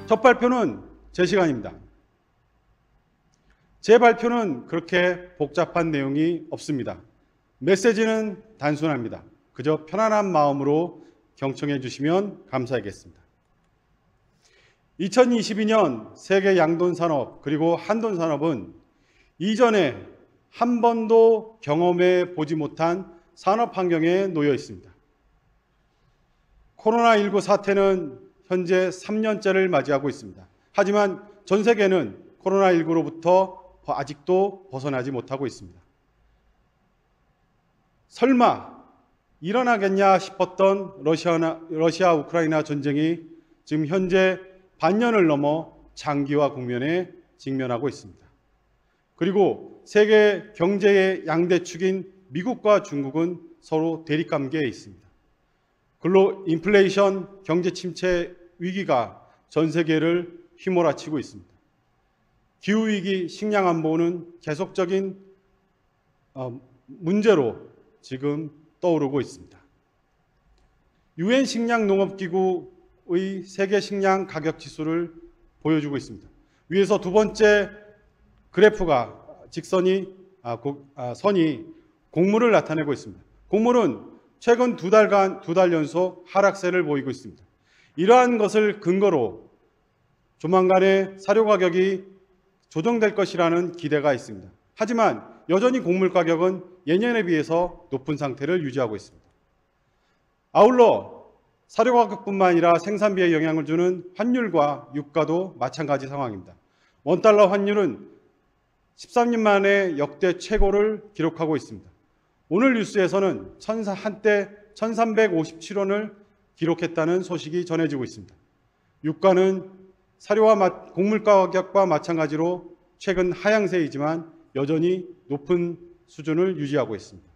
첫 발표는 제 시간입니다. 제 발표는 그렇게 복잡한 내용이 없습니다. 메시지는 단순합니다. 그저 편안한 마음으로 경청해 주시면 감사하겠습니다. 2022년 세계 양돈산업 그리고 한돈산업은 이전에 한 번도 경험해 보지 못한 산업 환경에 놓여 있습니다. 코로나19 사태는 현재 3년째를 맞이하고 있습니다. 하지만 전 세계는 코로나19로부터 아직도 벗어나지 못하고 있습니다. 설마 일어나겠냐 싶었던 러시아 우크라이나 전쟁이 지금 현재 반년을 넘어 장기화 국면에 직면하고 있습니다. 그리고 세계 경제의 양대축인 미국과 중국은 서로 대립관계에 있습니다. 인플레이션, 경제 침체 위기가 전 세계를 휘몰아치고 있습니다. 기후위기, 식량안보는 계속적인 문제로 지금 떠오르고 있습니다. 유엔 식량농업기구의 세계 식량 가격 지수를 보여주고 있습니다. 위에서 두 번째 그래프가 선이 곡물을 나타내고 있습니다. 곡물은 최근 두 달 연속 하락세를 보이고 있습니다. 이러한 것을 근거로 조만간에 사료 가격이 조정될 것이라는 기대가 있습니다. 하지만 여전히 곡물 가격은 예년에 비해서 높은 상태를 유지하고 있습니다. 아울러 사료 가격뿐만 아니라 생산비에 영향을 주는 환율과 유가도 마찬가지 상황입니다. 원달러 환율은 13년 만에 역대 최고를 기록하고 있습니다. 오늘 뉴스에서는 한때 1357원을 기록했다는 소식이 전해지고 있습니다. 유가는 사료와 곡물 가격과 마찬가지로 최근 하향세이지만 여전히 높은 수준을 유지하고 있습니다.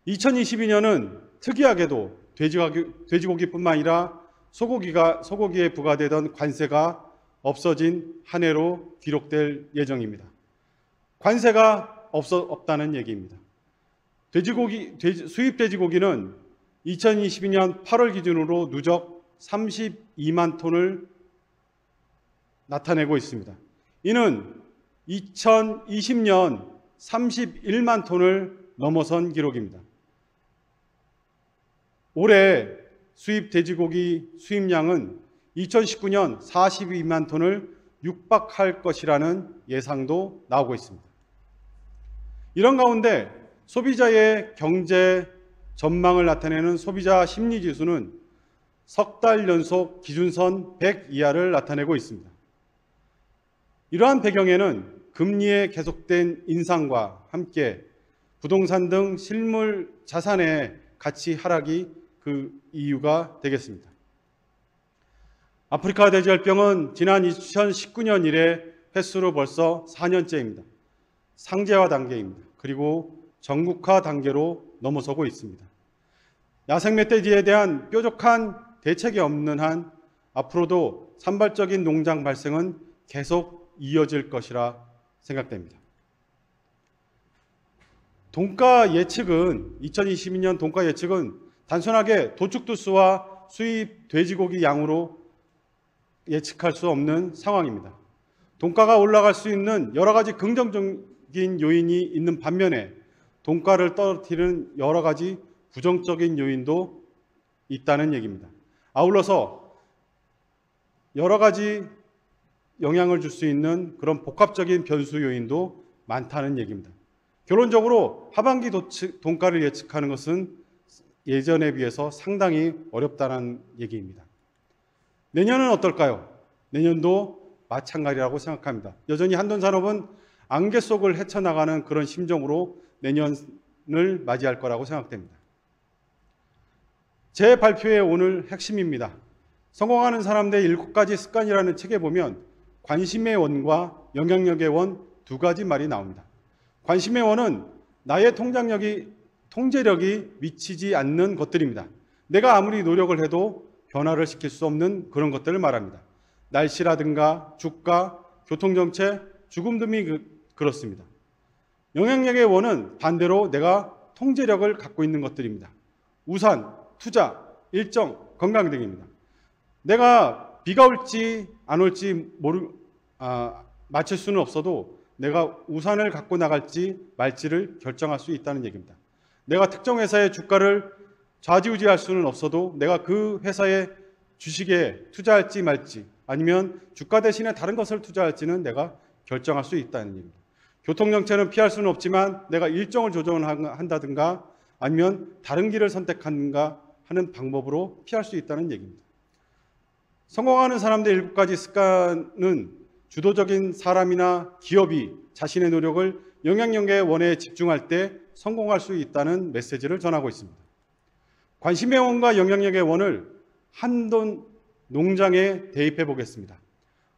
2022년은 특이하게도 돼지고기뿐만 아니라 소고기에 부과되던 관세가 없어진 한 해로 기록될 예정입니다. 관세가 없다는 얘기입니다. 수입 돼지고기는 2022년 8월 기준으로 누적 32만 톤을 나타내고 있습니다. 이는 2020년 31만 톤을 넘어선 기록입니다. 올해 수입 돼지고기 수입량은 2019년 42만 톤을 육박할 것이라는 예상도 나오고 있습니다. 이런 가운데 소비자의 경제 전망을 나타내는 소비자 심리지수는 석 달 연속 기준선 100 이하를 나타내고 있습니다. 이러한 배경에는 금리의 계속된 인상과 함께 부동산 등 실물 자산의 가치 하락이 그 이유가 되겠습니다. 아프리카 돼지열병은 지난 2019년 이래 횟수로 벌써 4년째입니다. 상재화 단계입니다. 그리고 전국화 단계로 넘어서고 있습니다. 야생 멧돼지에 대한 뾰족한 대책이 없는 한 앞으로도 산발적인 농장 발생은 계속 이어질 것이라 생각됩니다. 돈가 예측은 2022년 돈가 예측은 단순하게 도축두수와 수입 돼지고기 양으로 예측할 수 없는 상황입니다. 돈가가 올라갈 수 있는 여러 가지 긍정적인 요인이 있는 반면에 돈가를 떨어뜨리는 여러 가지 부정적인 요인도 있다는 얘기입니다. 아울러서 여러 가지 영향을 줄 수 있는 그런 복합적인 변수 요인도 많다는 얘기입니다. 결론적으로 하반기 돈가를 예측하는 것은 예전에 비해서 상당히 어렵다는 얘기입니다. 내년은 어떨까요? 내년도 마찬가지라고 생각합니다. 여전히 한돈산업은 안개 속을 헤쳐나가는 그런 심정으로 내년을 맞이할 거라고 생각됩니다. 제 발표의 오늘 핵심입니다. 성공하는 사람들의 7가지 습관이라는 책에 보면 관심의 원과 영향력의 원 두 가지 말이 나옵니다. 관심의 원은 나의 통제력이 미치지 않는 것들입니다. 내가 아무리 노력을 해도 변화를 시킬 수 없는 그런 것들을 말합니다. 날씨라든가 주가, 교통정책, 죽음 등이 그렇습니다. 영향력의 원은 반대로 내가 통제력을 갖고 있는 것들입니다. 우산, 투자, 일정, 건강 등입니다. 내가 비가 올지 안 올지 맞출 수는 없어도 내가 우산을 갖고 나갈지 말지를 결정할 수 있다는 얘기입니다. 내가 특정 회사의 주가를 좌지우지할 수는 없어도 내가 그 회사의 주식에 투자할지 말지 아니면 주가 대신에 다른 것을 투자할지는 내가 결정할 수 있다는 얘기입니다. 교통정체는 피할 수는 없지만 내가 일정을 조정한다든가 아니면 다른 길을 선택하는가 하는 방법으로 피할 수 있다는 얘기입니다. 성공하는 사람들의 7가지 습관은 주도적인 사람이나 기업이 자신의 노력을 영향력의 원에 집중할 때 성공할 수 있다는 메시지를 전하고 있습니다. 관심의 원과 영향력의 원을 한돈 농장에 대입해 보겠습니다.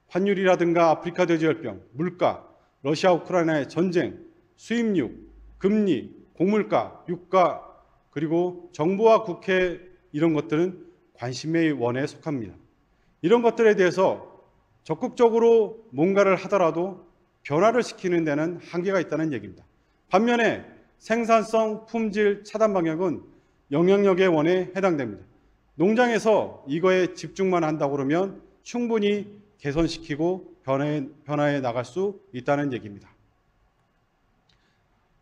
환율이라든가 아프리카 돼지열병, 물가, 러시아 우크라이나의 전쟁, 수입육, 금리, 곡물가, 유가, 그리고 정부와 국회 이런 것들은 관심의 원에 속합니다. 이런 것들에 대해서 적극적으로 뭔가를 하더라도 변화를 시키는 데는 한계가 있다는 얘기입니다. 반면에 생산성, 품질, 차단 방역은 영향력의 원에 해당됩니다. 농장에서 이거에 집중만 한다고 그러면 충분히 개선시키고 변화해 나갈 수 있다는 얘기입니다.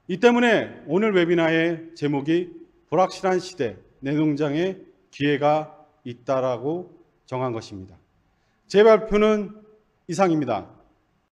이 때문에 오늘 웨비나의 제목이 불확실한 시대, 내 농장에 기회가 있다라고 정한 것입니다. 제 발표는 이상입니다.